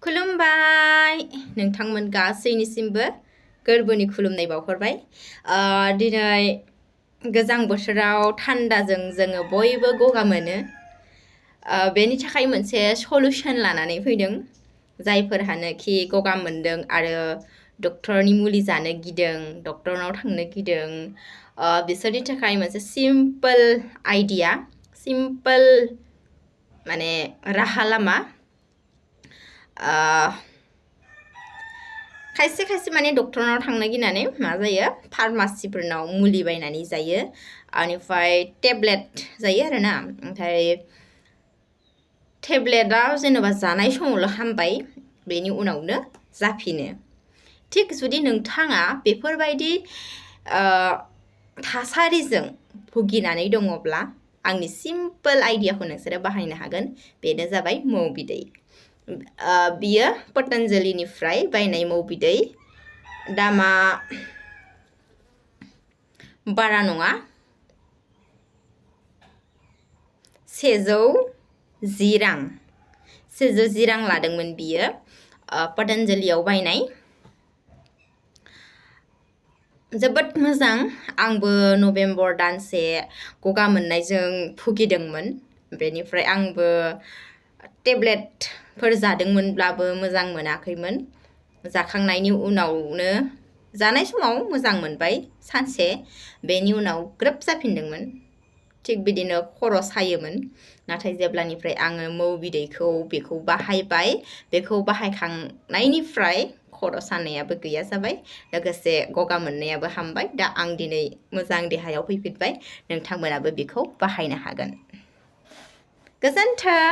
खुलुमबाय नोंथांमोन गासैनिसिमबो गोरबोनि खुलुमनाय बावहरबाय दिनै गोजां बोथोराव थान्दाजों जोङो बयबो गगा मोनो बेनि थाखाय मोनसे सलुशन लानानै फैदों जायफोरहानोखि गगा मोनदों आरो डक्टरनि मुलि जानो गिदों डक्टरनाव थांनो गिदों बिसोरनि थाखाय मोनसे सिम्पल आइडिया सिम्पल माने राहा लामा खायसे खायसे माने डक्टरनाव थांनो गिनानै मा जायो फार्मासिफोरनाव मुलि बायनानै जायो बेनिफ्राय टेब्लेट जायो आरोना ओमफ्राय टेब्लेटआ जेनेबा जानाय समावल' हामबाय बेनि उनावनो जाफिनो थिग जुदि नोंथाङा बेफोरबायदि थासारिजों भुगिनानै दङब्ला आंनि सिम्पल आइडियाखौ नोंसोरो बाहायनो हागोन बेनो जाबाय मौ बिदै बियो पतन्जलिनिफ्राय बायनाय मौ बिदै दामा बारा नङा 110 रां 110 रां लादोंमोन बियो पतन्जलियाव बायनाय जोबोद मोजां आंबो नभेम्बर दानसे गगा मोननायजों भुगिदोंमोन बेनिफ्राय आंबो टेब्लेटफोर जादोंमोनब्लाबो मोजां मोनाखैमोन जाखांनायनि उनावनो जानाय समाव मोजां मोनबाय सानसे बेनि उनाव ग्रोब जाफिनदोंमोन थिग बिदिनो खर' सायोमोन नाथाय जेब्लानिफ्राय आङो मौ बिदैखौ बेखौ बाहायबाय बेखौ बाहायखांनायनिफ्राय खर' सानायाबो गैया जाबाय लोगोसे गगा मोननायाबो हामबाय दा आं दिनै मोजां देहायाव फैफिनबाय नोंथांमोनाबो बेखौ बाहायनो हागोन गोजोन्थों